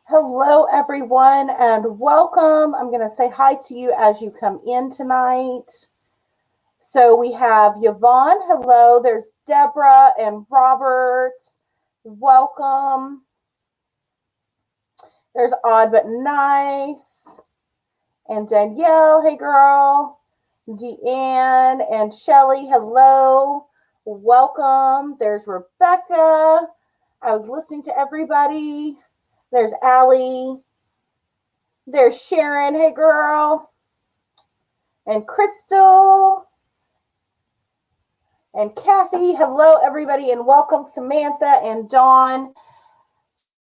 Hello, everyone, and welcome. I'm going to say hi to you as you come in tonight. So we have Yvonne. Hello. There's Deborah and Robert. Welcome. There's Odd But Nice. And Danielle. Hey, girl. Deanne and Shelly. Hello. Welcome. There's Rebecca. I was listening to everybody. There's Allie. There's Sharon. Hey, girl. And Crystal. And Kathy. Hello, everybody, and welcome, Samantha and Dawn.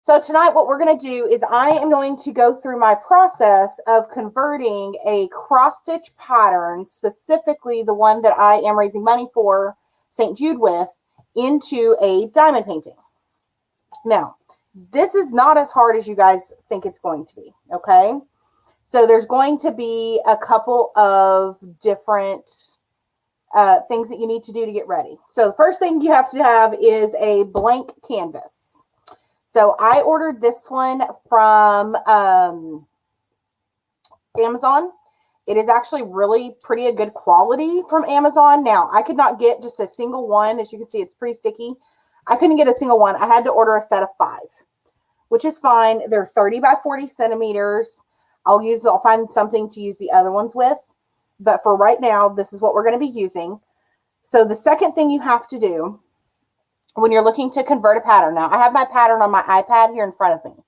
So tonight what we're going to do is I am going to go through my process of converting a cross-stitch pattern, specifically the one that I am raising money for St. Jude with, into a diamond painting. Now, this is not as hard as you guys think it's going to be, okay? So there's going to be a couple of different things that you need to do to get ready. So the first thing you have to have is a blank canvas. So I ordered this one from Amazon. It is actually really pretty good quality from Amazon. Now, I could not get just a single one. As you can see, it's pretty sticky. I couldn't get a single one. I had to order a set of 5, which is fine. They're 30 by 40 centimeters. I'll find something to use the other ones with. But for right now, this is what we're going to be using. So the second thing you have to do when you're looking to convert a pattern. Now, I have my pattern on my iPad here in front of me.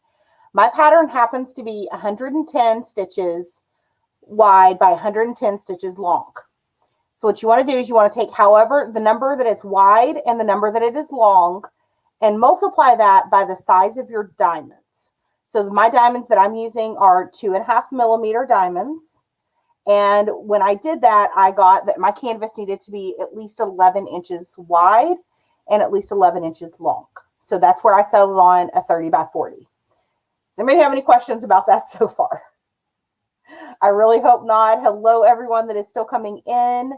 My pattern happens to be 110 stitches wide by 110 stitches long. So what you want to do is you want to take however the number that it's wide and the number that it is long and multiply that by the size of your diamonds. So my diamonds that I'm using are 2.5 millimeter diamonds. And when I did that, I got that my canvas needed to be at least 11 inches wide and at least 11 inches long. So that's where I settled on a 30 by 40. Does anybody have any questions about that so far? I really hope not. Hello, everyone that is still coming in.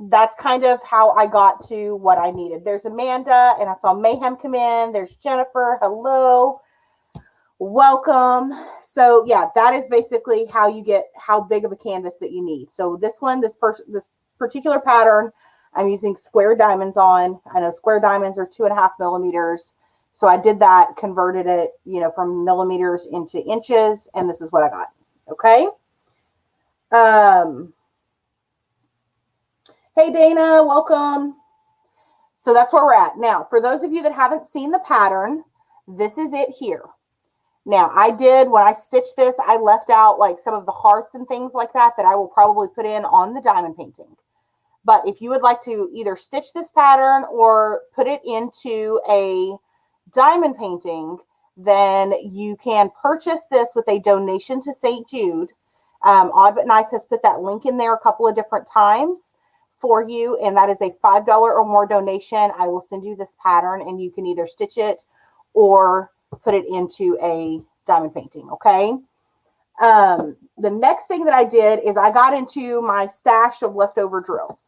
That's kind of how I got to what I needed. There's Amanda, and I saw Mayhem come in. There's Jennifer. Hello. Welcome. So yeah, that is basically how you get how big of a canvas that you need. So this particular pattern, I'm using square diamonds on. I know square diamonds are 2.5 millimeters. So I did that, converted it, from millimeters into inches, and this is what I got. Okay. Hey Dana, welcome. So that's where we're at. Now, for those of you that haven't seen the pattern, this is it here. Now, when I stitched this, I left out like some of the hearts and things like that I will probably put in on the diamond painting. But if you would like to either stitch this pattern or put it into a diamond painting, then you can purchase this with a donation to St. Jude. Odd But Nice has put that link in there a couple of different times for you, and that is a $5 or more donation. I will send you this pattern, and you can either stitch it or put it into a diamond painting, okay? The next thing that I did is I got into my stash of leftover drills.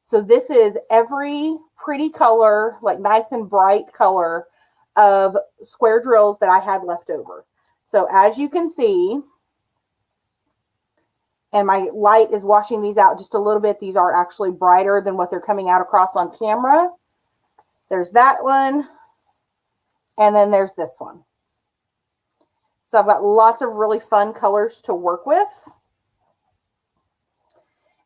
So this is every pretty color, like nice and bright color of square drills that I had left over. So as you can see, and my light is washing these out just a little bit. These are actually brighter than what they're coming out across on camera. There's that one. And then there's this one. So I've got lots of really fun colors to work with.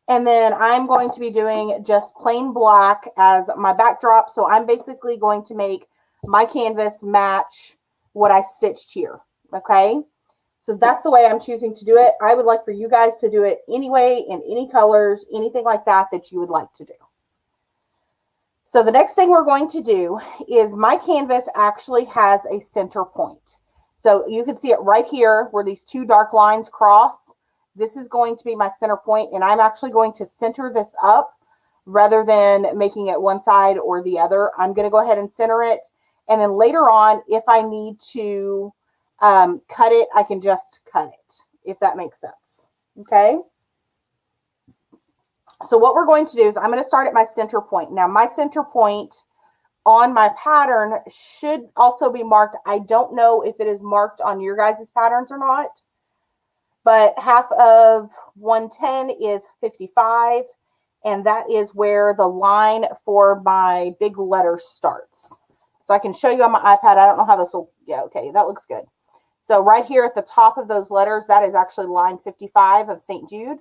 And then I'm going to be doing just plain black as my backdrop. So I'm basically going to make my canvas match what I stitched here. Okay. So that's the way I'm choosing to do it. I would like for you guys to do it anyway, in any colors, anything like that you would like to do. So the next thing we're going to do is my canvas actually has a center point. So you can see it right here where these two dark lines cross. This is going to be my center point, and I'm actually going to center this up rather than making it one side or the other. I'm going to go ahead and center it. And then later on, if I need to cut it, I can just cut it, if that makes sense. Okay. So what we're going to do is I'm going to start at my center point. Now my center point on my pattern should also be marked. I don't know if it is marked on your guys' patterns or not, but half of 110 is 55, and that is where the line for my big letters starts. So I can show you on my iPad. I don't know how this will, yeah, okay, that looks good. So right here at the top of those letters, that is actually line 55 of St. Jude.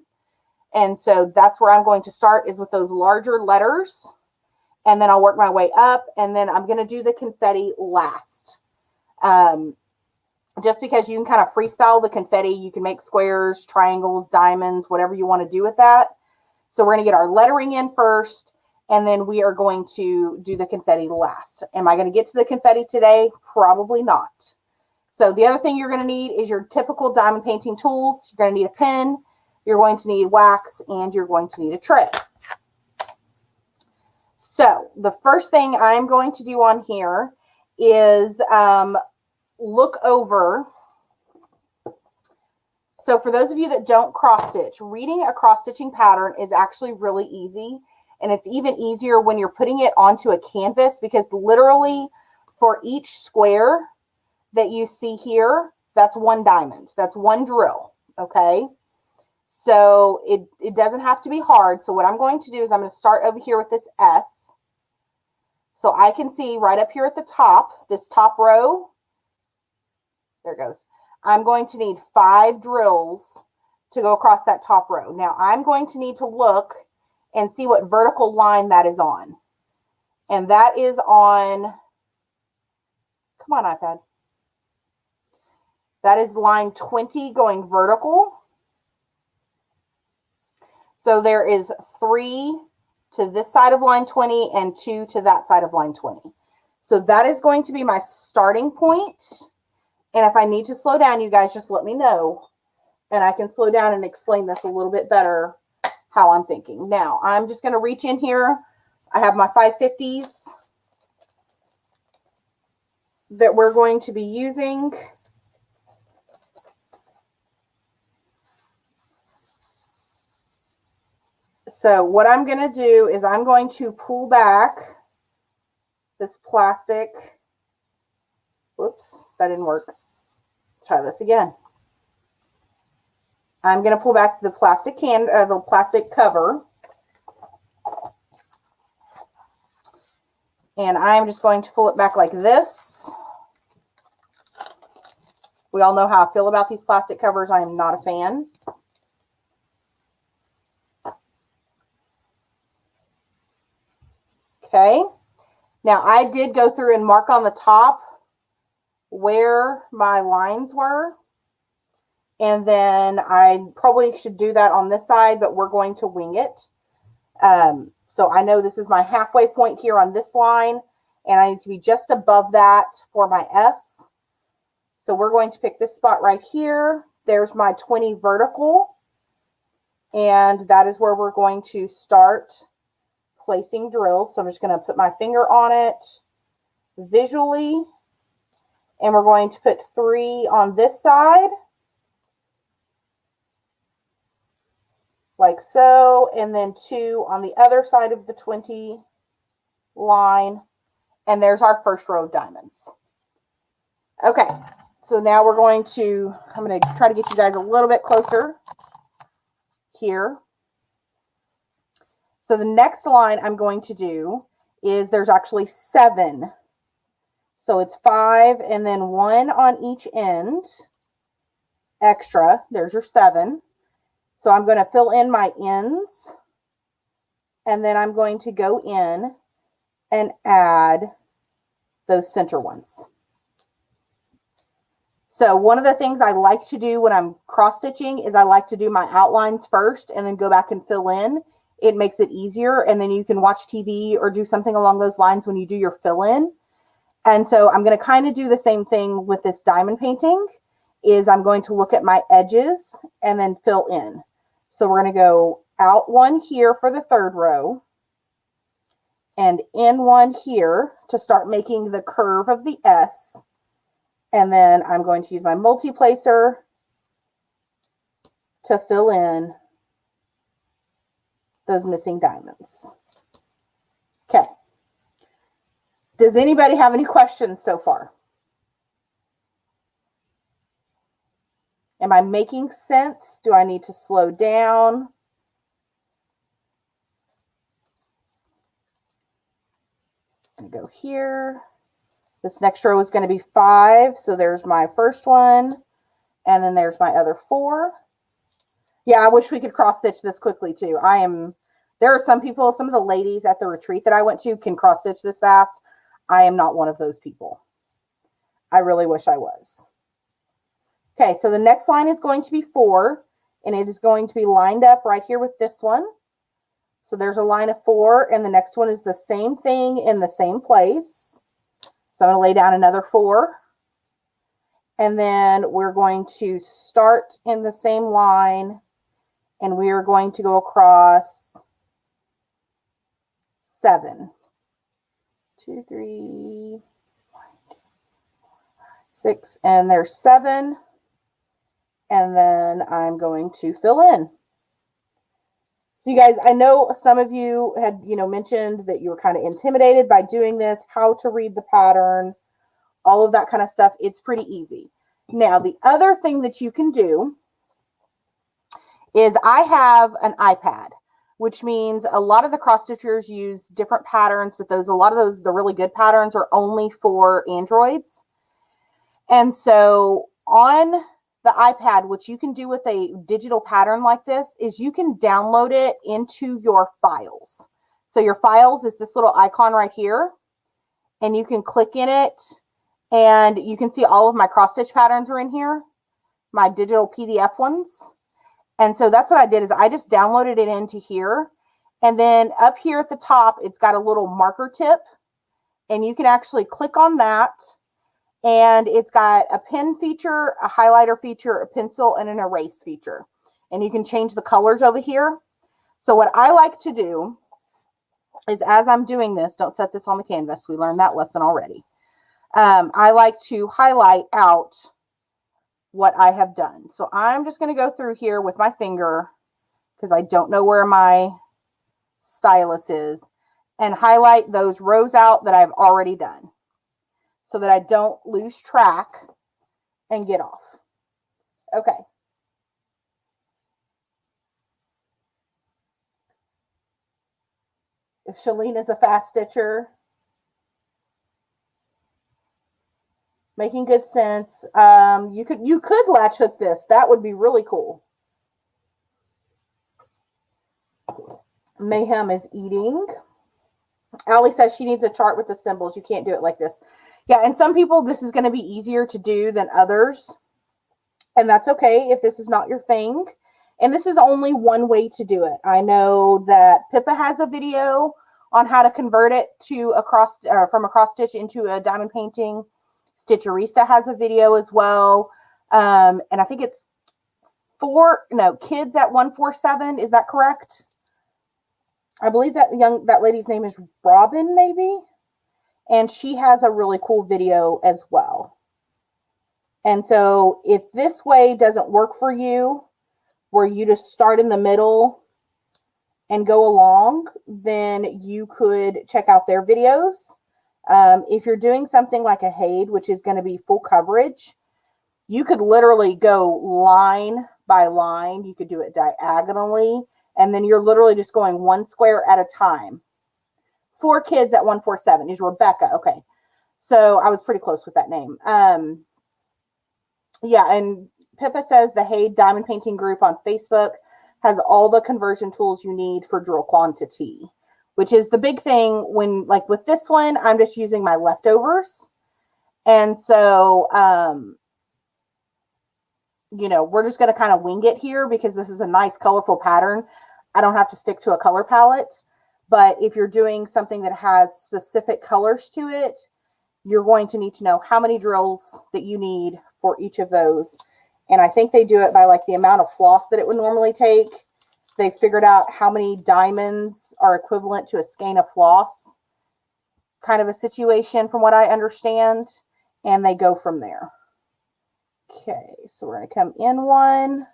And so that's where I'm going to start, is with those larger letters. And then I'll work my way up, and then I'm going to do the confetti last. Just because you can kind of freestyle the confetti, you can make squares, triangles, diamonds, whatever you want to do with that. So we're going to get our lettering in first, and then we are going to do the confetti last. Am I going to get to the confetti today? Probably not. So the other thing you're going to need is your typical diamond painting tools. You're going to need a pen, you're going to need wax, and you're going to need a tray. So the first thing I'm going to do on here is look over. So for those of you that don't cross stitch, reading a cross stitching pattern is actually really easy. And it's even easier when you're putting it onto a canvas, because literally for each square that you see here, that's one diamond. That's one drill, okay? So it doesn't have to be hard. So what I'm going to do is I'm going to start over here with this S. So I can see right up here at the top, this top row, there it goes. I'm going to need 5 drills to go across that top row. Now I'm going to need to look and see what vertical line that is on. And that is on, come on iPad. That is line 20 going vertical. So there is 3 to this side of line 20 and 2 to that side of line 20. So that is going to be my starting point. And if I need to slow down, you guys just let me know, and I can slow down and explain this a little bit better how I'm thinking. Now, I'm just going to reach in here. I have my 550s that we're going to be using. So what I'm going to do is I'm going to pull back this plastic. Whoops, that didn't work. Try this again. I'm going to pull back the plastic the plastic cover. And I'm just going to pull it back like this. We all know how I feel about these plastic covers. I am not a fan. Okay. Now I did go through and mark on the top where my lines were. And then I probably should do that on this side, but we're going to wing it. So I know this is my halfway point here on this line, and I need to be just above that for my S. So we're going to pick this spot right here. There's my 20 vertical, and that is where we're going to start placing drills. So I'm just going to put my finger on it visually, and we're going to put 3 on this side, like so, and then 2 on the other side of the 20 line, and there's our first row of diamonds. Okay, so now we're going to, I'm going to try to get you guys a little bit closer here. So the next line I'm going to do is there's actually 7. So it's 5 and then 1 on each end extra. There's your 7. So I'm going to fill in my ends, and then I'm going to go in and add those center ones. So one of the things I like to do when I'm cross stitching is I like to do my outlines first and then go back and fill in. It makes it easier, and then you can watch TV or do something along those lines when you do your fill in. And so I'm going to kind of do the same thing with this diamond painting, is I'm going to look at my edges and then fill in. So we're going to go out 1 here for the 3rd row and in 1 here to start making the curve of the S. And then I'm going to use my multi-placer to fill in those missing diamonds. Okay. Does anybody have any questions so far? Am I making sense? Do I need to slow down? I'm going to go here. This next row is going to be 5. So there's my first one. And then there's my other 4. Yeah, I wish we could cross stitch this quickly too. There are some people, some of the ladies at the retreat that I went to can cross stitch this fast. I am not one of those people. I really wish I was. Okay, so the next line is going to be 4, and it is going to be lined up right here with this one. So there's a line of 4, and the next one is the same thing in the same place. So I'm going to lay down another 4. And then we're going to start in the same line, and we are going to go across 7. 2, 3, 6, and there's 7. And then I'm going to fill in. So you guys, I know some of you had, mentioned that you were kind of intimidated by doing this, how to read the pattern, all of that kind of stuff. It's pretty easy. Now, the other thing that you can do is I have an iPad, which means a lot of the cross stitchers use different patterns, but a lot of those, the really good patterns are only for Androids. And so on the iPad, what you can do with a digital pattern like this is you can download it into your files. So your files is this little icon right here, and you can click in it, and you can see all of my cross stitch patterns are in here, my digital PDF ones. And so that's what I did, is I just downloaded it into here. And then up here at the top, it's got a little marker tip, and you can actually click on that. And it's got a pen feature, a highlighter feature, a pencil, and an erase feature. And you can change the colors over here. So what I like to do is, as I'm doing this, don't set this on the canvas. We learned that lesson already. I like to highlight out what I have done. So I'm just going to go through here with my finger, because I don't know where my stylus is, and highlight those rows out that I've already done, so that I don't lose track and get off. Okay. If Shalene is a fast stitcher, making good sense. You could latch hook this. That would be really cool. Mayhem is eating. Allie says she needs a chart with the symbols. You can't do it like this. Yeah, and some people, this is going to be easier to do than others. And that's okay if this is not your thing. And this is only one way to do it. I know that Pippa has a video on how to convert it to from a cross stitch into a diamond painting. Stitcherista has a video as well. And I think it's Kids at 147. Is that correct? I believe that lady's name is Robin, maybe. And she has a really cool video as well. And so if this way doesn't work for you, where you just start in the middle and go along, then you could check out their videos. If you're doing something like a Haid, which is going to be full coverage, you could literally go line by line. You could do it diagonally, and then you're literally just going one square at a time. 4 Kids at 147 is Rebecca. Okay. So I was pretty close with that name. Yeah, and Pippa says the Haid Diamond Painting group on Facebook has all the conversion tools you need for drill quantity, which is the big thing when, like with this one, I'm just using my leftovers. And so, we're just going to kind of wing it here because this is a nice colorful pattern. I don't have to stick to a color palette. But if you're doing something that has specific colors to it, you're going to need to know how many drills that you need for each of those. And I think they do it by like the amount of floss that it would normally take. They figured out how many diamonds are equivalent to a skein of floss, kind of a situation from what I understand. And they go from there. Okay, so we're going to come in one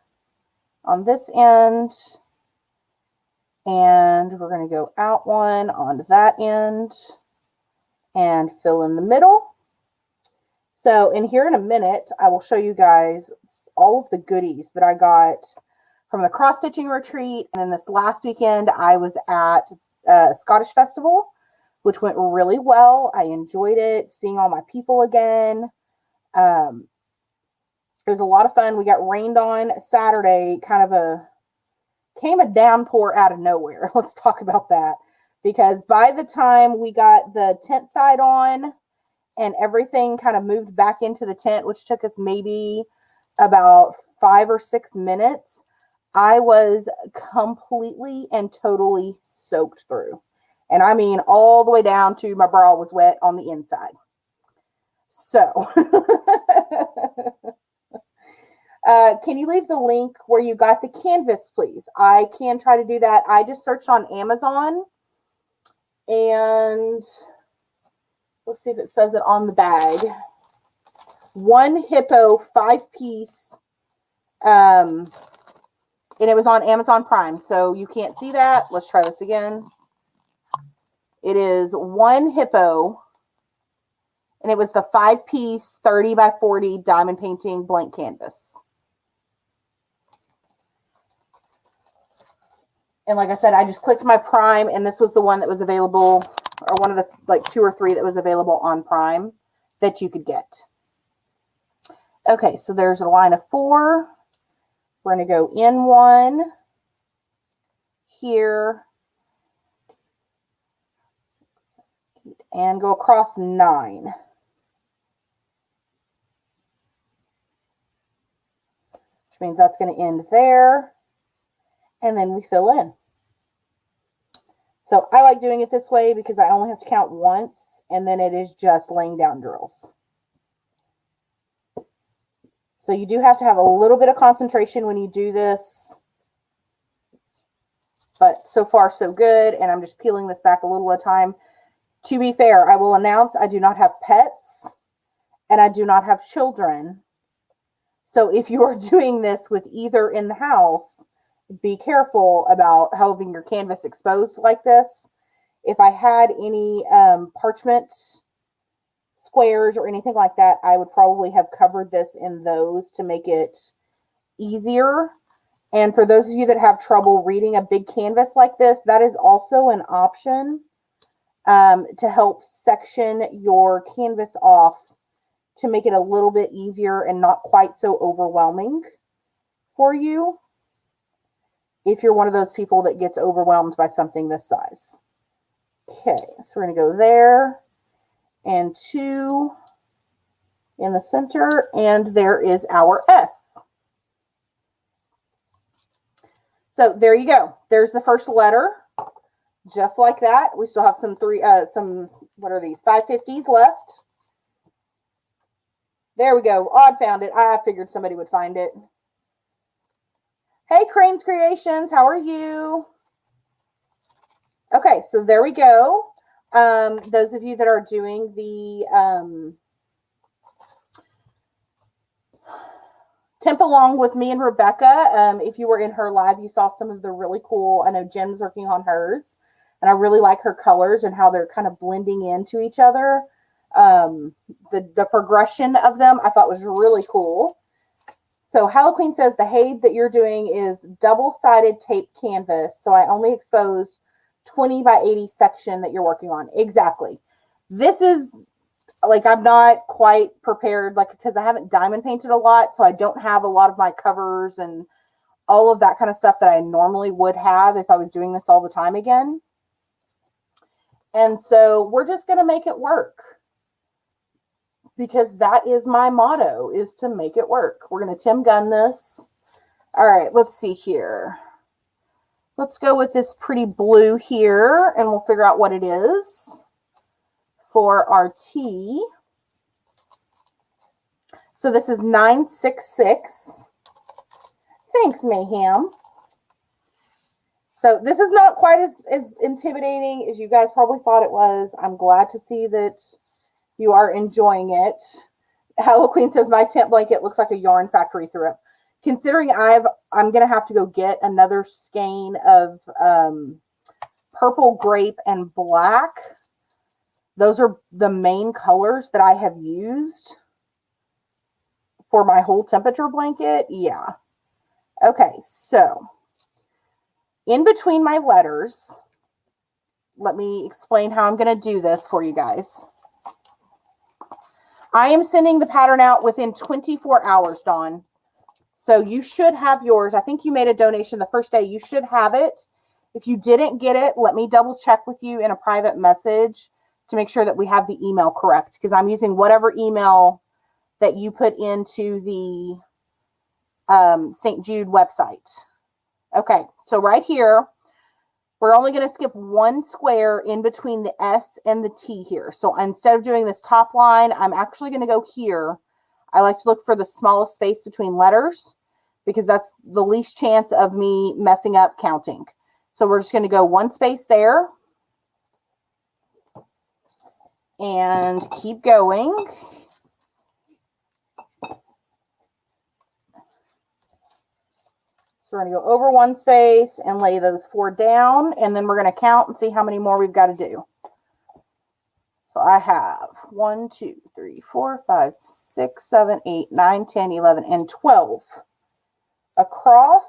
on this end. And we're going to go out one on that end. and fill in the middle. So in here in a minute, I will show you guys all of the goodies that I got from the cross stitching retreat. And then this last weekend, I was at a Scottish festival, which went really well. I enjoyed it, seeing all my people again. It was a lot of fun. We got rained on Saturday, came a downpour out of nowhere. Let's talk about that. Because by the time we got the tent side on and everything kind of moved back into the tent, which took us maybe about 5 or 6 minutes, I was completely and totally soaked through. And I mean, all the way down to my bra was wet on the inside. So, can you leave the link where you got the canvas, please? I can try to do that. I just searched on Amazon, and let's see if it says it on the bag. One Hippo 5-piece, and it was on Amazon Prime, so you can't see that. Let's try this again. It is One Hippo, and it was the 5-piece 30 by 40 diamond painting blank canvas. And like I said, I just clicked my Prime, and this was the one that was available, or one of the like 2 or 3 that was available on Prime that you could get. Okay, so there's a line of 4. We're going to go in 1 here and go across 9. Which means that's going to end there. And then we fill in. So I like doing it this way because I only have to count once, and then it is just laying down drills. So you do have to have a little bit of concentration when you do this. But so far so good, and I'm just peeling this back a little at a time. To be fair, I will announce I do not have pets, and I do not have children. So if you are doing this with either in the house, be careful about having your canvas exposed like this. If I had any parchment squares or anything like that, I would probably have covered this in those to make it easier. And for those of you that have trouble reading a big canvas like this, that is also an option to help section your canvas off to make it a little bit easier and not quite so overwhelming for you, if you're one of those people that gets overwhelmed by something this size. Okay, so we're going to go there, and 2 in the center, and there is our S. So there you go. There's the first letter, just like that. We still have what are these, 550s left. There we go. Odd found it. I figured somebody would find it. Hey, Crane's Creations, how are you? Okay, so there we go. Those of you that are doing the Temp Along with me and Rebecca, if you were in her live, you saw some of the really cool, I know Jen's working on hers, and I really like her colors and how they're kind of blending into each other. The progression of them I thought was really cool. So Halloween says the HADE that you're doing is double-sided tape canvas. So I only exposed 20 by 80 section that you're working on. Exactly. This is like, I'm not quite prepared, like, because I haven't diamond painted a lot. So I don't have a lot of my covers and all of that kind of stuff that I normally would have if I was doing this all the time again. And so we're just going to make it work, because that is my motto, is to make it work. We're going to Tim Gun this. All right, let's see here. Let's go with this pretty blue here, and we'll figure out what it is for our T. So this is 966. Thanks, Mayhem. So this is not quite as intimidating as you guys probably thought it was. I'm glad to see that you are enjoying it. Hello Queen says, my tent blanket looks like a yarn factory through it. Considering I'm going to have to go get another skein of purple grape and black. Those are the main colors that I have used for my whole temperature blanket. Yeah. Okay, so in between my letters, let me explain how I'm going to do this for you guys. I am sending the pattern out within 24 hours, Dawn. So you should have yours. I think you made a donation the first day. You should have it. If you didn't get it, let me double check with you in a private message to make sure that we have the email correct, because I'm using whatever email that you put into the St. Jude website. Okay, so right here, we're only going to skip one square in between the S and the T here. So instead of doing this top line, I'm actually going to go here. I like to look for the smallest space between letters because that's the least chance of me messing up counting. So we're just going to go one space there and keep going. So we're going to go over one space and lay those 4 down, and then we're going to count and see how many more we've got to do. So I have 1, 2, 3, 4, 5, 6, 7, 8, 9, 10, 11, and 12 across.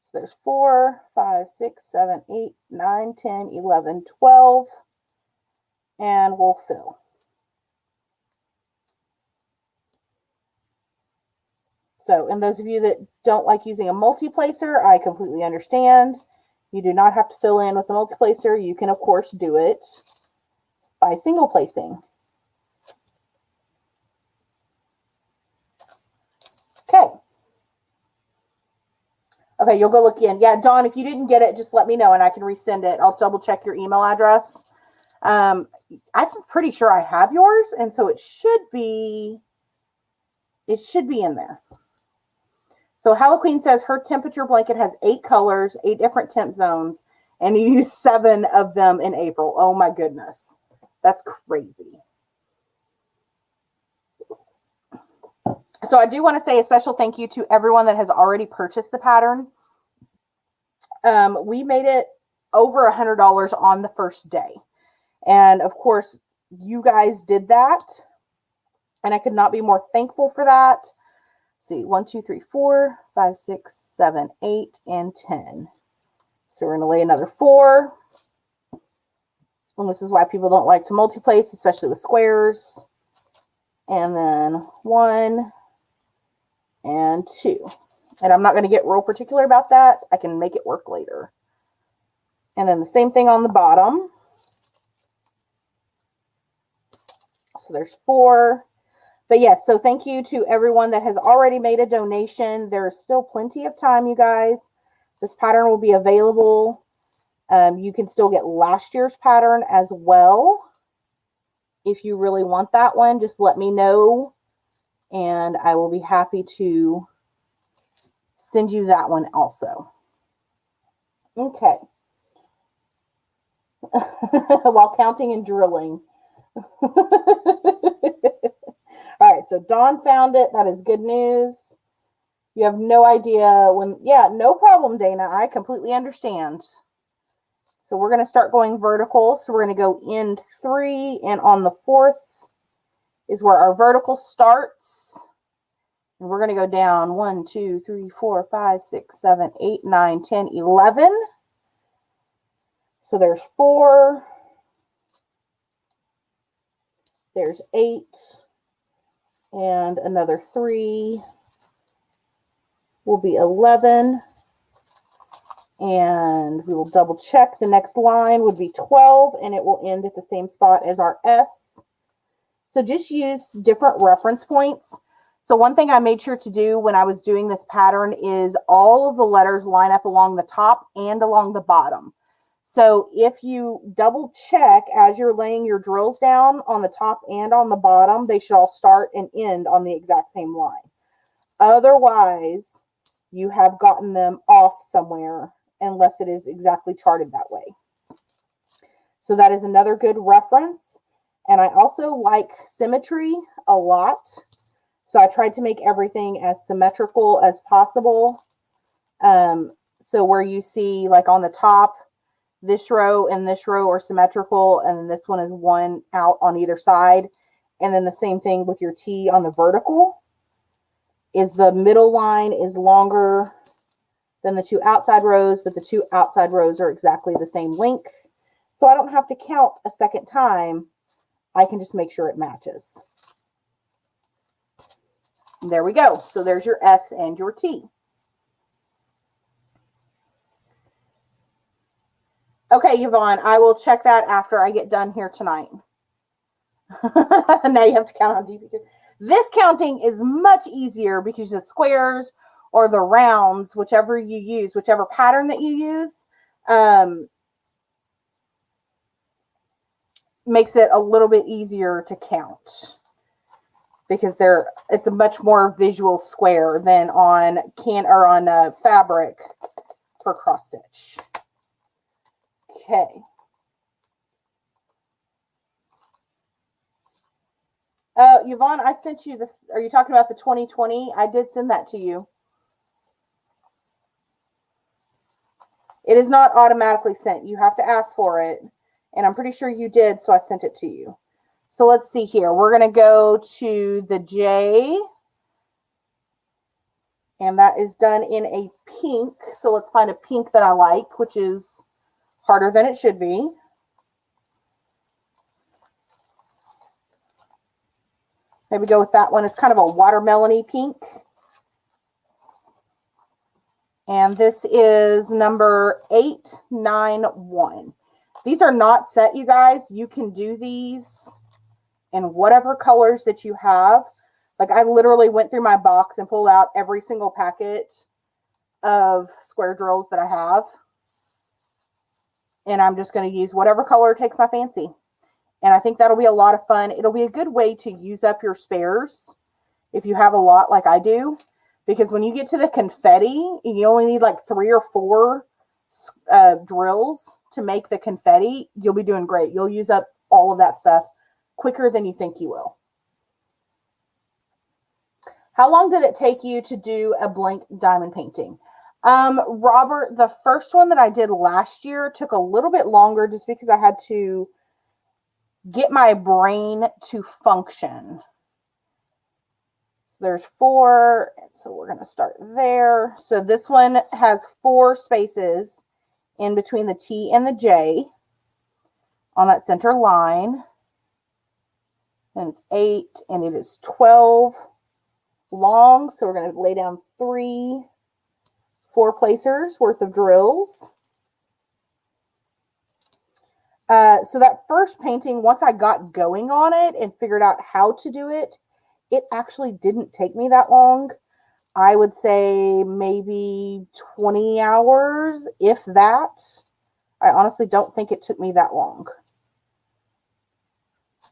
So there's 4, 5, 6, 7, 8, 9, 10, 11, 12, and we'll fill. So, and those of you that don't like using a multi-placer, I completely understand. You do not have to fill in with a multi-placer. You can, of course, do it by single placing. Okay. Okay, you'll go look in. Yeah, Dawn, if you didn't get it, just let me know and I can resend it. I'll double check your email address. I'm pretty sure I have yours, and so it should be in there. So Halloween says her temperature blanket has 8 colors, 8 different temp zones, and you use 7 of them in April. Oh my goodness. That's crazy. So I do want to say a special thank you to everyone that has already purchased the pattern. We made it over $100 on the first day. And of course, you guys did that. And I could not be more thankful for that. Let's see, 1, 2, 3, 4, 5, 6, 7, 8, and 10. So we're going to lay another 4. And this is why people don't like to multi-place, especially with squares. And then 1 and 2. And I'm not going to get real particular about that. I can make it work later. And then the same thing on the bottom. So there's 4. But yes, so thank you to everyone that has already made a donation. There's still plenty of time, you guys. This pattern will be available. You can still get last year's pattern as well. If you really want that one, just let me know. And I will be happy to send you that one also. Okay. While counting and drilling. All right, so Dawn found it. That is good news. You have no idea when, yeah, no problem, Dana. I completely understand. So we're going to start going vertical. So we're going to go in 3, and on the 4th is where our vertical starts. And we're going to go down 1, 2, 3, 4, 5, 6, 7, 8, 9, 10, 11. So there's 4. There's 8. And another 3 will be 11. And we will double check. The next line would be 12, and it will end at the same spot as our S. So just use different reference points. So one thing I made sure to do when I was doing this pattern is all of the letters line up along the top and along the bottom. So if you double check as you're laying your drills down on the top and on the bottom, they should all start and end on the exact same line. Otherwise, you have gotten them off somewhere unless it is exactly charted that way. So that is another good reference. And I also like Symmetry a lot. So I tried to make everything as symmetrical as possible. So where you see, like on the top, this row and this row are symmetrical, and then this one is one out on either side. And then the same thing with your T on the vertical, is the middle line is longer than the two outside rows, but the two outside rows are exactly the same length. So I don't have to count a second time. I can just make sure it matches. And there we go. So there's your S and your T. Okay, Yvonne, I will check that after I get done here tonight. Now you have to count on GP2. This counting is much easier because the squares or the rounds, whichever you use, whichever pattern that you use, makes it a little bit easier to count because it's a much more visual square than on fabric for cross stitch. Okay. Yvonne, I sent you this. Are you talking about the 2020? I did send that to you. It is not automatically sent. You have to ask for it. And I'm pretty sure you did, so I sent it to you. So let's see here. We're going to go to the J. And that is done in a pink. So let's find a pink that I like, which is harder than it should be. Maybe go with that one. It's kind of a watermelon-y pink. And this is number 891. These are not set, you guys. You can do these in whatever colors that you have. Like I literally went through my box and pulled out every single packet of square drills that I have. And I'm just going to use whatever color takes my fancy. And I think that'll be a lot of fun. It'll be a good way to use up your spares if you have a lot like I do. Because when you get to the confetti, you only need like 3 or 4 drills to make the confetti. You'll be doing great. You'll use up all of that stuff quicker than you think you will. How long did it take you to do a blank diamond painting? Robert, the first one that I did last year took a little bit longer just because I had to get my brain to function. So there's 4, so we're going to start there. So this one has 4 spaces in between the T and the J on that center line. And it's 8, and it is 12 long. So we're going to lay down 3 4-placers worth of drills. So that first painting, once I got going on it and figured out how to do it, it actually didn't take me that long. I would say maybe 20 hours, if that. I honestly don't think it took me that long.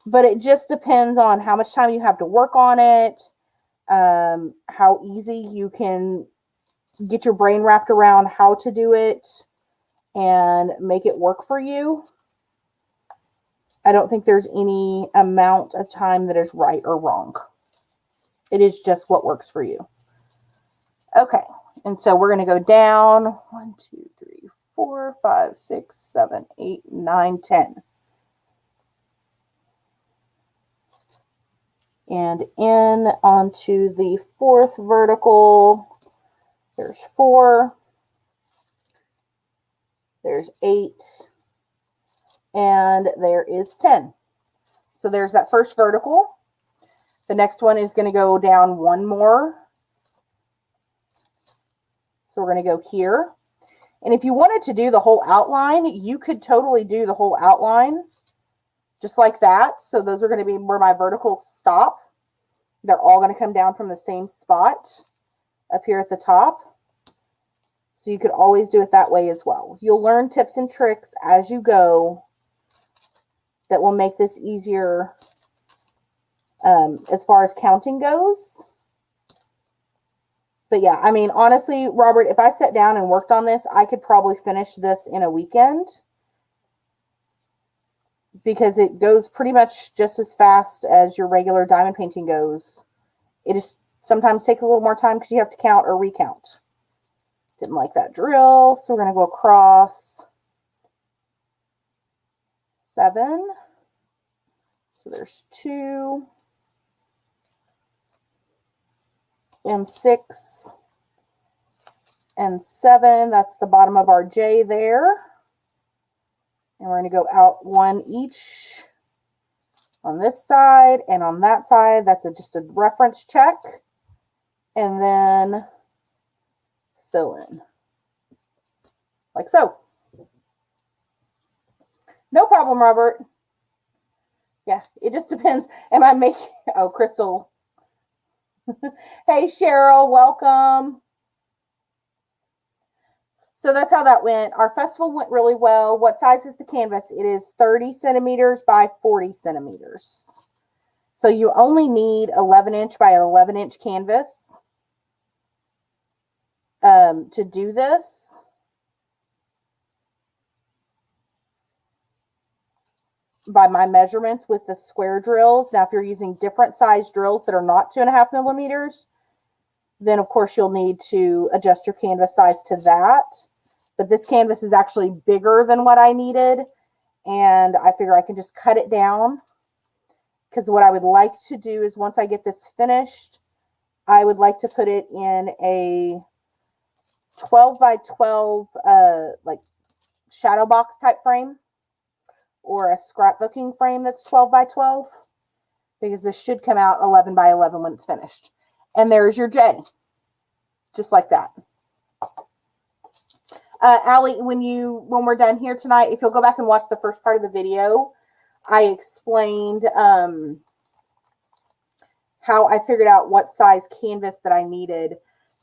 But it just depends on how much time you have to work on it, how easy you can get your brain wrapped around how to do it and make it work for you. I don't think there's any amount of time that is right or wrong. It is just what works for you. Okay, and so we're going to go down 1, 2, 3, 4, 5, 6, 7, 8, 9, 10. And in onto the 4th vertical. There's 4. There's 8. And there is 10. So there's that first vertical. The next one is going to go down 1 more. So we're going to go here. And if you wanted to do the whole outline, you could totally do the whole outline just like that. So those are going to be where my verticals stop. They're all going to come down from the same spot up here at the top. So you could always do it that way as well. You'll learn tips and tricks as you go that will make this easier as far as counting goes. But yeah, I mean, honestly, Robert, if I sat down and worked on this, I could probably finish this in a weekend because it goes pretty much just as fast as your regular diamond painting goes. It just sometimes takes a little more time because you have to count or recount. Didn't like that drill, so we're going to go across 7. So there's 2 and 6 and 7. That's the bottom of our J there. And we're going to go out 1 each on this side and on that side. That's just a reference check. And then fill in. Like so. No problem, Robert. Yeah, it just depends. Am I making... Oh, Crystal. Hey, Cheryl, welcome. So that's how that went. Our festival went really well. What size is the canvas? It is 30 centimeters by 40 centimeters. So you only need 11-inch by 11-inch canvas to do this. By my measurements with the square drills. Now, if you're using different size drills that are not 2.5 millimeters, then of course you'll need to adjust your canvas size to that. But this canvas is actually bigger than what I needed. And I figure I can just cut it down. Because what I would like to do is once I get this finished, I would like to put it in a 12 by 12 like shadow box type frame. Or a scrapbooking frame that's 12 by 12. Because this should come out 11 by 11 when it's finished. And there's your J. Just like that. Allie, when we're done here tonight, if you'll go back and watch the first part of the video, I explained how I figured out what size canvas that I needed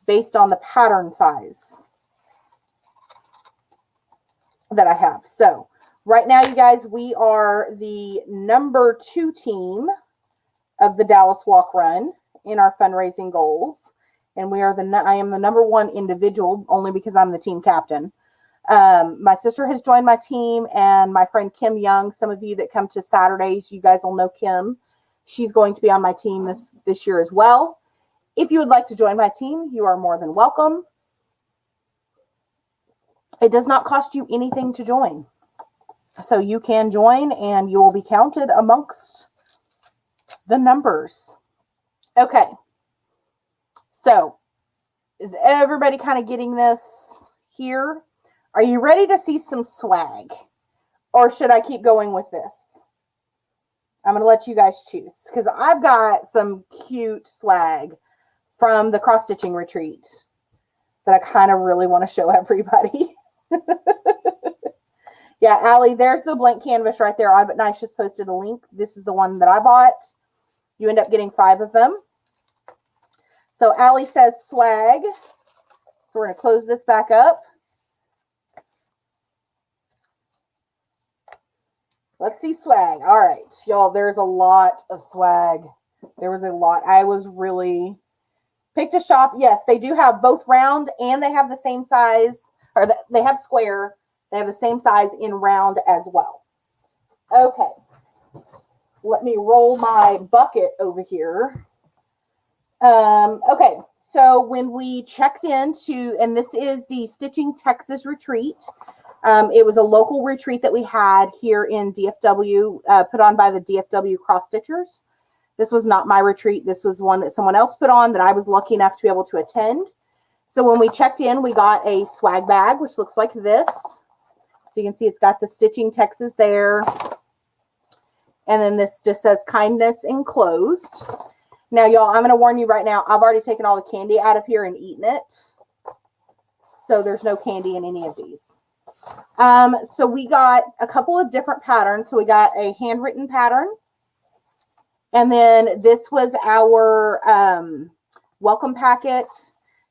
based on the pattern size that I have. So right now, you guys, we are the number 2 team of the Dallas Walk Run in our fundraising goals. And I am the number 1 individual only because I'm the team captain. My sister has joined my team and my friend Kim Young. Some of you that come to Saturdays, you guys will know Kim. She's going to be on my team this year as well. If you would like to join my team, you are more than welcome. It does not cost you anything to join. So you can join and you will be counted amongst the numbers. Okay. So is everybody kind of getting this here? Are you ready to see some swag? Or should I keep going with this? I'm going to let you guys choose. Because I've got some cute swag from the cross-stitching retreat that I kind of really want to show everybody. Yeah, Allie, there's the blank canvas right there. Nice just posted a link. This is the one that I bought. You end up getting 5 of them. So Allie says swag. So we're going to close this back up. Let's see swag. All right, y'all, there's a lot of swag. There was a lot. I was really picked a shop. Yes, they do have both round and they have the same size, or they have square. They have the same size in round as well. Okay. Let me roll my bucket over here. Okay. So when we checked into, and this is the Stitching Texas retreat. It was a local retreat that we had here in DFW, put on by the DFW Cross Stitchers. This was not my retreat. This was one that someone else put on that I was lucky enough to be able to attend. So when we checked in, we got a swag bag, which looks like this. So you can see it's got the Stitching Texas there. And then this just says kindness enclosed. Now, y'all, I'm going to warn you right now, I've already taken all the candy out of here and eaten it. So there's no candy in any of these. So we got a couple of different patterns. So we got a handwritten pattern. And then this was our welcome packet.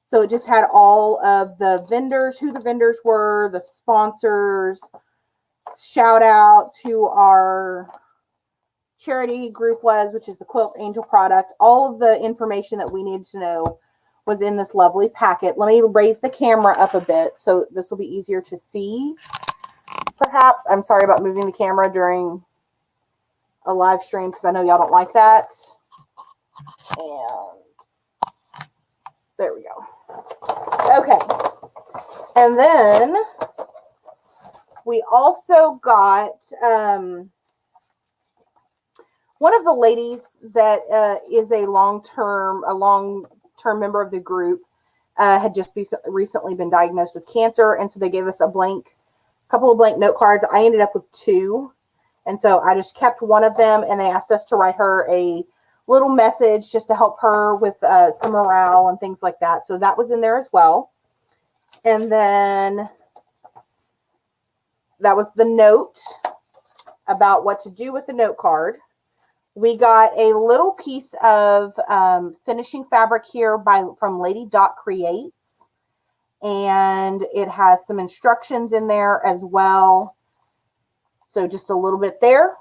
So it just had all of the vendors, who the vendors were, the sponsors, shout out to our charity group was, which is the Quilt Angel product. All of the information that we needed to know was in this lovely packet. Let me raise the camera up a bit so this will be easier to see. Perhaps, I'm sorry about moving the camera during a live stream because I know y'all don't like that. And there we go. Okay. And then we also got one of the ladies that is a long-term member of the group had just recently been diagnosed with cancer, and so they gave us a couple of blank note cards. I ended up with 2, and so I just kept one of them, and they asked us to write her a little message just to help her with some morale and things like that. So that was in there as well. And then that was the note about what to do with the note card. We got a little piece of finishing fabric here from Lady Dot Creates. And it has some instructions in there as well. So just a little bit there.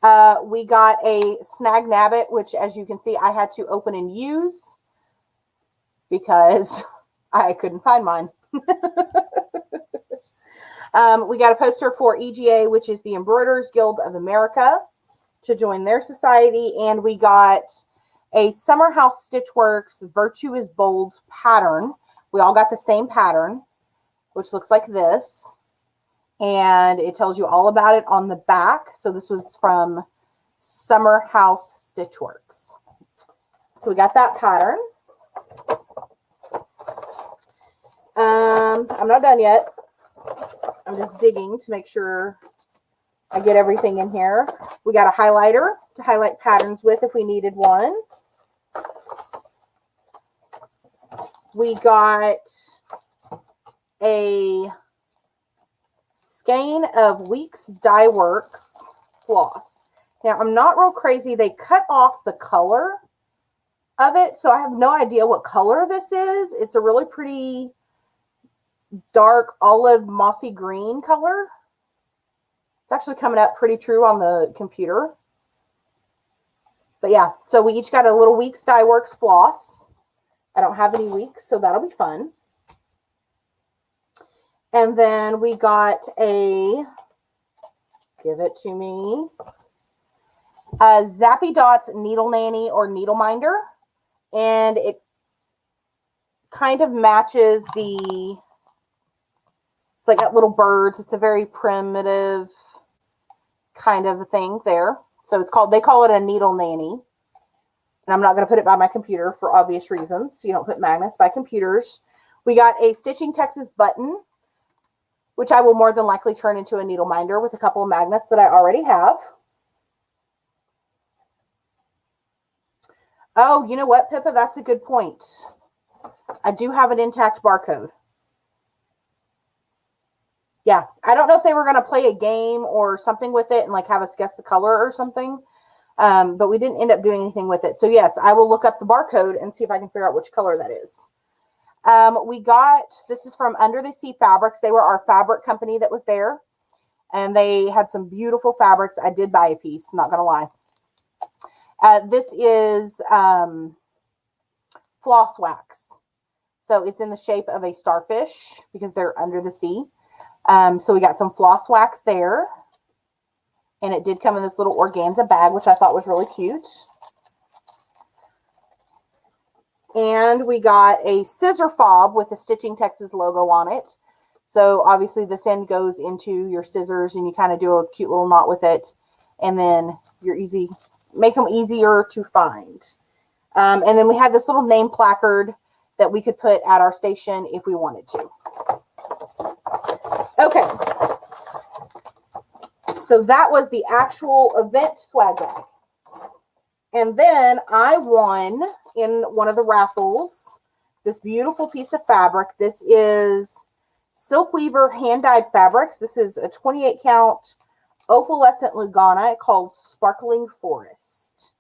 We got a Snag Nabbit, which as you can see, I had to open and use because I couldn't find mine. We got a poster for EGA, which is the Embroiderers Guild of America, to join their society. And we got a Summer House Stitchworks Virtue is Bold pattern. We all got the same pattern, which looks like this. And it tells you all about it on the back. So this was from Summer House Stitchworks. So we got that pattern. I'm not done yet. I'm just digging to make sure I get everything in here. We got a highlighter to highlight patterns with if we needed one. We got a skein of Weeks Dye Works floss. Now, I'm not real crazy. They cut off the color of it, so I have no idea what color this is. It's a really pretty dark olive mossy green color. It's actually coming up pretty true on the computer. But yeah, so we each got a little Weeks Dye Works floss. I don't have any Weeks, so that'll be fun. And then we got give it to me, a Zappy Dots Needle Nanny or Needle Minder. And it kind of matches it's like got little birds. It's a very primitive kind of a thing there. So they call it a Needle Nanny. And I'm not going to put it by my computer for obvious reasons. You don't put magnets by computers. We got a Stitching Texas button, which I will more than likely turn into a needle minder with a couple of magnets that I already have. Oh, you know what, Pippa? That's a good point. I do have an intact barcode. Yeah, I don't know if they were going to play a game or something with it and like have us guess the color or something. But we didn't end up doing anything with it. So yes, I will look up the barcode and see if I can figure out which color that is. This is from Under the Sea Fabrics. They were our fabric company that was there. And they had some beautiful fabrics. I did buy a piece, not going to lie. This is floss wax. So it's in the shape of a starfish because they're under the sea. So we got some floss wax there. And it did come in this little organza bag, which I thought was really cute. And we got a scissor fob with the Stitching Texas logo on it. So obviously this end goes into your scissors and you kind of do a cute little knot with it. And then make them easier to find. And then we had this little name placard that we could put at our station if we wanted to. Okay. So that was the actual event swag bag. And then I won in one of the raffles this beautiful piece of fabric. This is Silk Weaver hand-dyed fabrics. This is a 28 count opalescent Lugana called Sparkling Forest.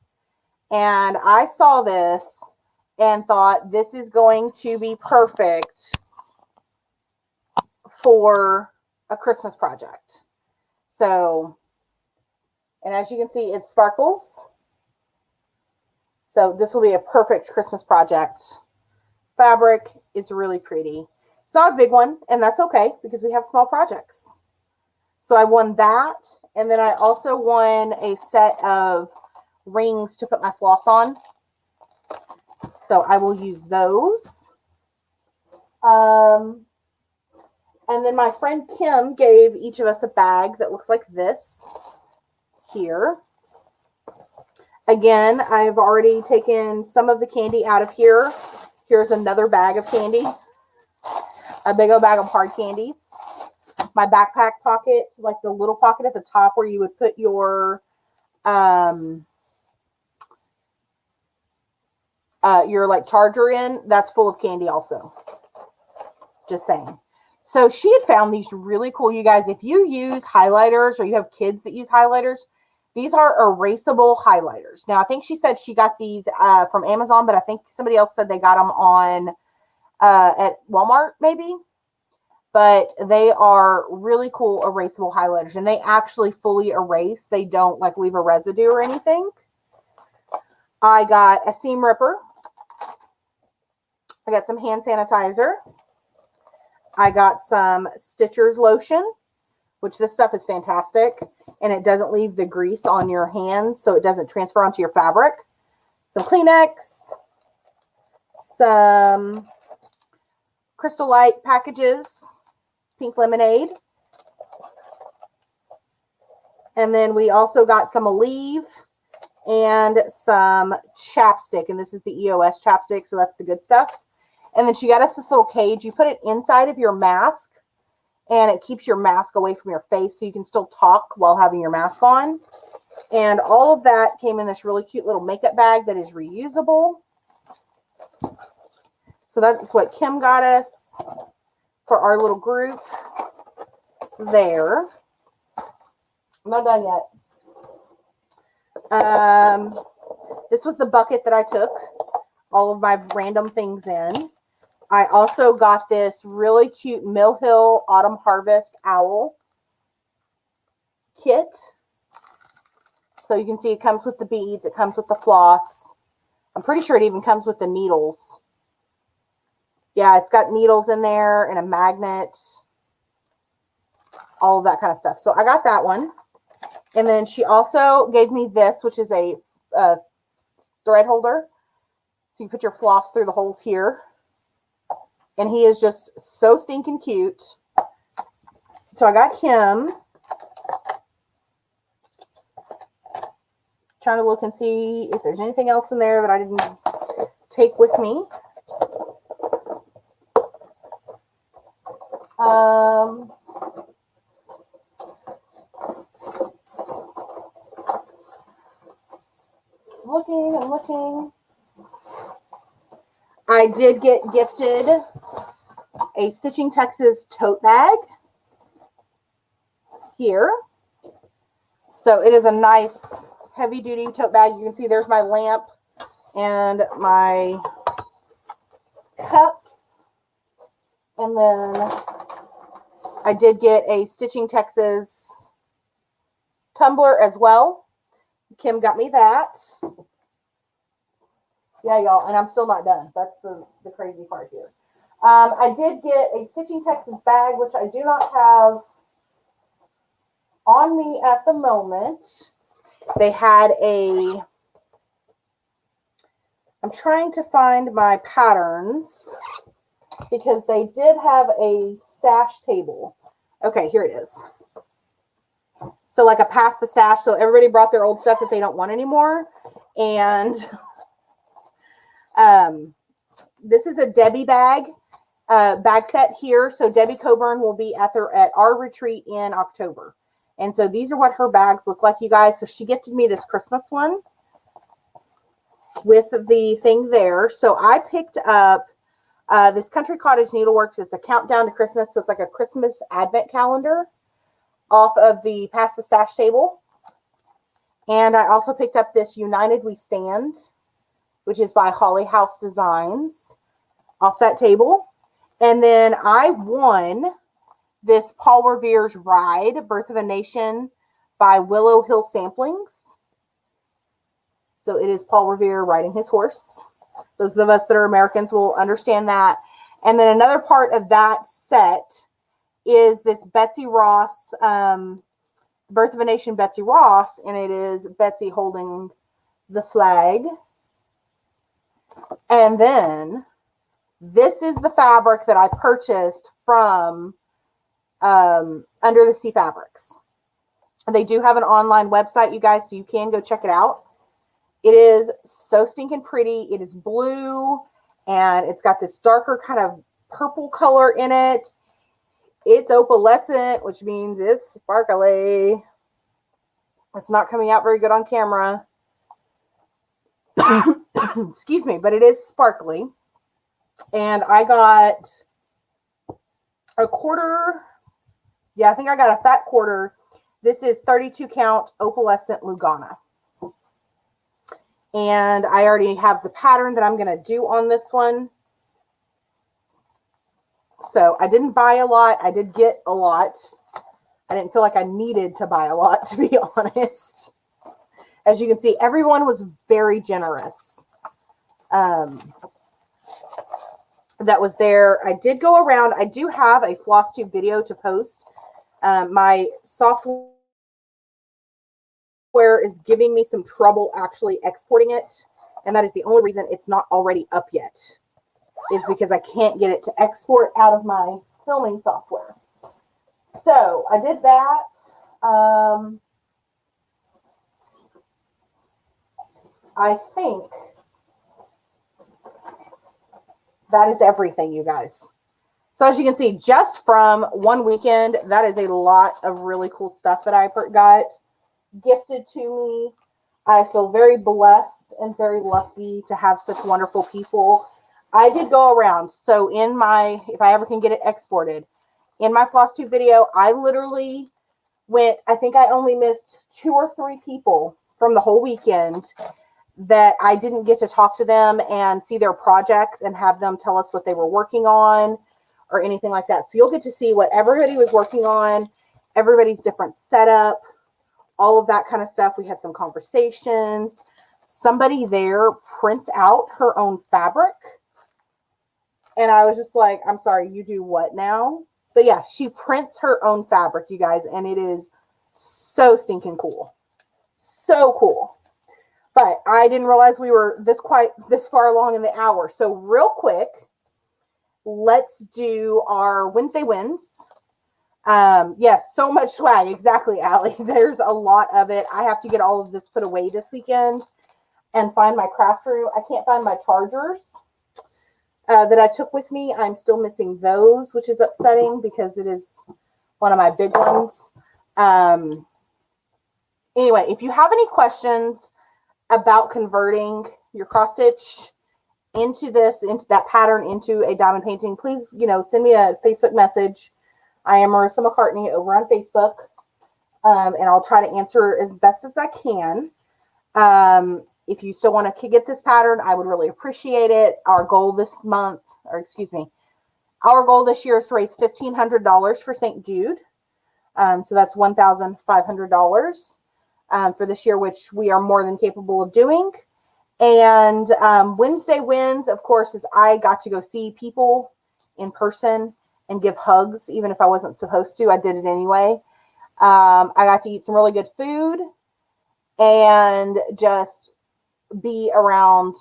And I saw this and thought this is going to be perfect for a Christmas project. So, and as you can see, it sparkles. So this will be a perfect Christmas project. Fabric, it's really pretty. It's not a big one, and that's okay because we have small projects. So I won that, and then I also won a set of rings to put my floss on. So I will use those. And then my friend Kim gave each of us a bag that looks like this. here. Again, I've already taken some of the candy out of here. Here's another bag of candy. A big old bag of hard candies. My backpack pocket, like the little pocket at the top where you would put your like charger in, that's full of candy also. Just saying. So she had found these really cool, you guys. If you use highlighters or you have kids that use highlighters, these are erasable highlighters. Now, I think she said she got these from Amazon, but I think somebody else said they got them on at Walmart, maybe. But they are really cool erasable highlighters, and they actually fully erase. They don't like leave a residue or anything. I got a seam ripper. I got some hand sanitizer. I got some Stitcher's lotion, which this stuff is fantastic, and it doesn't leave the grease on your hands, so it doesn't transfer onto your fabric. Some Kleenex, some Crystal Light packages, pink lemonade, and then we also got some Aleve and some chapstick, and this is the EOS chapstick, so that's the good stuff. And then she got us this little cage. You put it inside of your mask, and it keeps your mask away from your face so you can still talk while having your mask on. And all of that came in this really cute little makeup bag that is reusable. So that's what Kim got us for our little group there. I'm not done yet. This was the bucket that I took all of my random things in. I also got this really cute Mill Hill Autumn Harvest owl kit. So you can see it comes with the beads. It comes with the floss. I'm pretty sure it even comes with the needles. Yeah, it's got needles in there and a magnet. All of that kind of stuff. So I got that one. And then she also gave me this, which is a thread holder. So you put your floss through the holes here. And he is just so stinking cute. So I got him. Trying to look and see if there's anything else in there that I didn't take with me. Looking and looking. I did get gifted a Stitching Texas tote bag here. So it is a nice heavy duty tote bag. You can see there's my lamp and my cups. And then I did get a Stitching Texas tumbler as well. Kim got me that. Yeah, y'all, and I'm still not done. That's the crazy part here. I did get a Stitching Texas bag, which I do not have on me at the moment. They had a... I'm trying to find my patterns because they did have a stash table. Okay, here it is. So like a pass the stash. So everybody brought their old stuff that they don't want anymore. And this is a Debbie bag set here. So Debbie Coburn will be at our retreat in October. And so these are what her bags look like, you guys. So she gifted me this Christmas one with the thing there. So I picked up this Country Cottage Needleworks. It's a countdown to Christmas. So it's like a Christmas advent calendar off of the Pass the Stash table. And I also picked up this United We Stand, which is by Holly House Designs, off that table. And then I won this Paul Revere's Ride, Birth of a Nation by Willow Hill Samplings. So it is Paul Revere riding his horse. Those of us that are Americans will understand that. And then another part of that set is this Betsy Ross, Birth of a Nation Betsy Ross, and it is Betsy holding the flag. And then this is the fabric that I purchased from Under the Sea Fabrics. They do have an online website, you guys, so you can go check it out. It is so stinking pretty. It is blue, and it's got this darker kind of purple color in it. It's opalescent, which means it's sparkly. It's not coming out very good on camera. Excuse me, but it is sparkly. And I got a quarter. Yeah, I think I got a fat quarter. This is 32 count opalescent Lugana. And I already have the pattern that I'm going to do on this one. So I didn't buy a lot. I did get a lot. I didn't feel like I needed to buy a lot, to be honest. As you can see, everyone was very generous. That was there. I did go around. I do have a floss tube video to post. My software is giving me some trouble actually exporting it. And that is the only reason it's not already up yet, is because I can't get it to export out of my filming software. So I did that. I think that is everything, you guys. So as you can see, just from one weekend, that is a lot of really cool stuff that I got gifted to me. I feel very blessed and very lucky to have such wonderful people. I did go around. So in my, if I ever can get it exported, in my floss tube video, I literally went, I think I only missed 2 or 3 people from the whole weekend that I didn't get to talk to them and see their projects and have them tell us what they were working on or anything like that. So you'll get to see what everybody was working on, everybody's different setup, all of that kind of stuff. We had some conversations. Somebody there prints out her own fabric. And I was just like, I'm sorry, you do what now? But yeah, she prints her own fabric, you guys, and it is so stinking cool. So cool. But I didn't realize we were this far along in the hour. So real quick, let's do our Wednesday wins. Yes, so much swag. Exactly, Allie. There's a lot of it. I have to get all of this put away this weekend and find my craft room. I can't find my chargers that I took with me. I'm still missing those, which is upsetting because it is one of my big ones. Anyway, if you have any questions about converting your cross stitch into that pattern, into a diamond painting, please, send me a Facebook message. I am Marissa McCartney over on Facebook, and I'll try to answer as best as I can. If you still want to get this pattern, I would really appreciate it. Our goal this month, our goal this year is to raise $1,500 for St. Jude. So that's $1,500 for this year, which we are more than capable of doing. And Wednesday wins, of course, is I got to go see people in person and give hugs, even if I wasn't supposed to. I did it anyway. I got to eat some really good food and just be around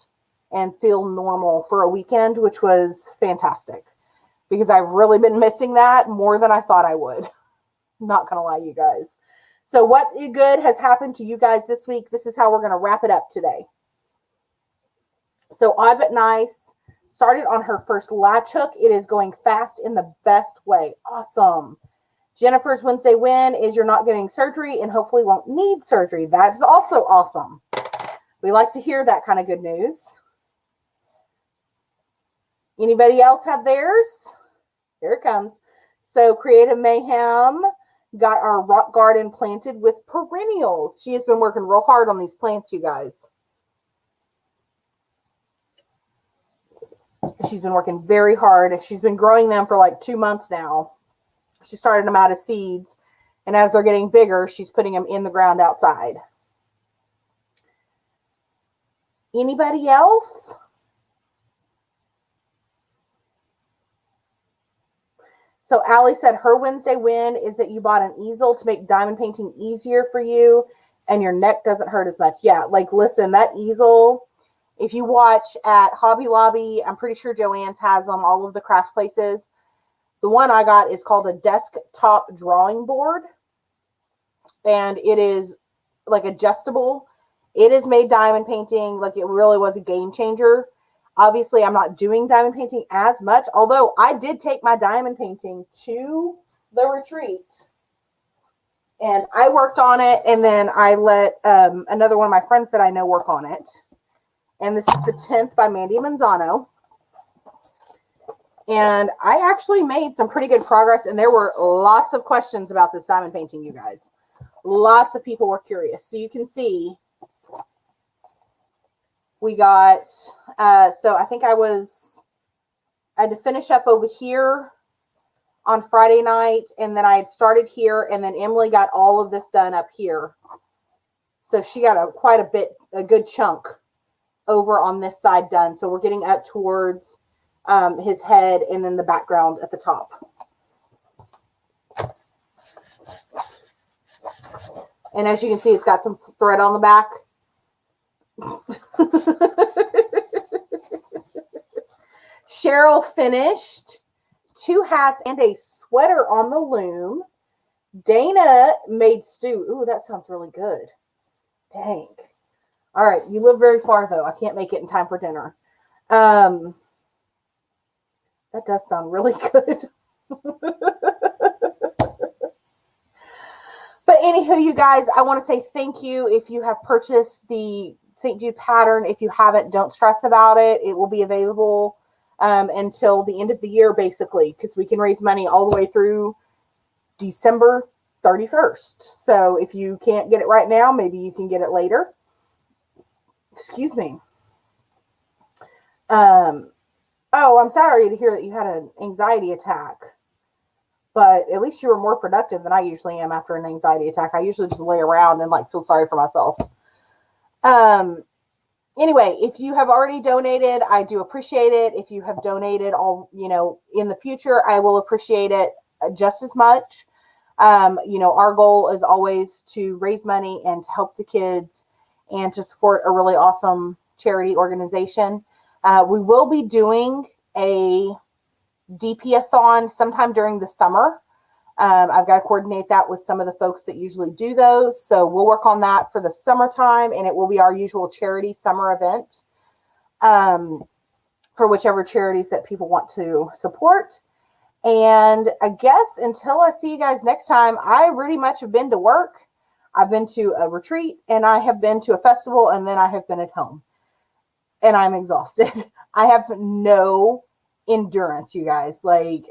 and feel normal for a weekend, which was fantastic because I've really been missing that more than I thought I would. Not gonna lie, you guys. So what good has happened to you guys this week? This is how we're gonna wrap it up today. So Odd But Nice started on her first latch hook. It is going fast in the best way. Awesome. Jennifer's Wednesday win is you're not getting surgery and hopefully won't need surgery. That is also awesome. We like to hear that kind of good news. Anybody else have theirs? Here it comes. So Creative Mayhem got our rock garden planted with perennials. She has been working real hard on these plants, you guys. She's been working very hard. She's been growing them for like 2 months now. She started them out of seeds, and as they're getting bigger, she's putting them in the ground outside. Anybody else? So Allie said her Wednesday win is that you bought an easel to make diamond painting easier for you and your neck doesn't hurt as much. Yeah, like listen, that easel, if you watch at Hobby Lobby, I'm pretty sure Joann's has them, all of the craft places. The one I got is called a desktop drawing board. and it is like adjustable. It is made diamond painting. Like, it really was a game changer. Obviously, I'm not doing diamond painting as much, although I did take my diamond painting to the retreat. And I worked on it, and then I let another one of my friends that I know work on it. And this is the 10th by Mandy Manzano. And I actually made some pretty good progress, and there were lots of questions about this diamond painting, you guys. Lots of people were curious. So you can see we got, so I think I had to finish up over here on Friday night, and then I had started here, and then Emily got all of this done up here. So she got quite a good chunk over on this side done. So we're getting up towards his head and then the background at the top. And as you can see, it's got some thread on the back. Cheryl finished 2 hats and a sweater on the loom. Dana made stew. Ooh, that sounds really good. Dang. All right, you live very far, though. I can't make it in time for dinner. That does sound really good. But anywho, you guys, I want to say thank you if you have purchased the St. Jude pattern. If you haven't, don't stress about it. It will be available until the end of the year, basically, because we can raise money all the way through December 31st. So if you can't get it right now, maybe you can get it later. Excuse me. Oh, I'm sorry to hear that you had an anxiety attack. But at least you were more productive than I usually am after an anxiety attack. I usually just lay around and like feel sorry for myself. Anyway, if you have already donated, I do appreciate it. If you have donated in the future, I will appreciate it just as much. Our goal is always to raise money and to help the kids and to support a really awesome charity organization. We will be doing a DP-a-thon sometime during the summer. I've got to coordinate that with some of the folks that usually do those. So we'll work on that for the summertime, and it will be our usual charity summer event for whichever charities that people want to support. And I guess until I see you guys next time, I really much have been to work. I've been to a retreat, and I have been to a festival, and then I have been at home. And I'm exhausted. I have no endurance, you guys. Like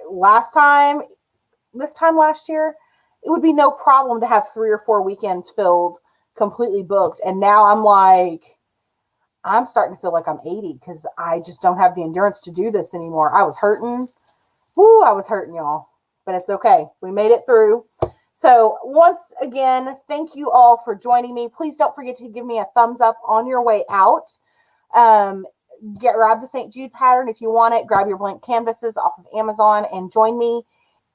this time last year, it would be no problem to have 3 or 4 weekends filled, completely booked. And now I'm starting to feel like I'm 80 because I just don't have the endurance to do this anymore. I was hurting. Woo, I was hurting, y'all. But it's okay. We made it through. So once again, thank you all for joining me. Please don't forget to give me a thumbs up on your way out. Grab the St. Jude pattern if you want it. Grab your blank canvases off of Amazon and join me.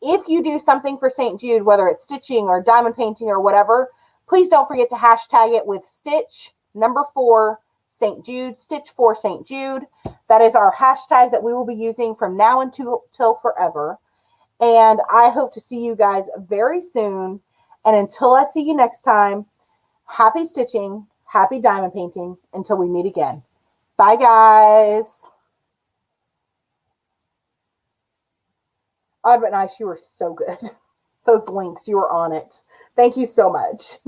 If you do something for St. Jude, whether it's stitching or diamond painting or whatever, please don't forget to hashtag it with stitch number 4 St. Jude, stitch 4 St. Jude. That is our hashtag that we will be using from now until forever. And I hope to see you guys very soon. And until I see you next time, happy stitching, happy diamond painting until we meet again. Bye, guys. Odd but nice, you were so good. Those links, you were on it. Thank you so much.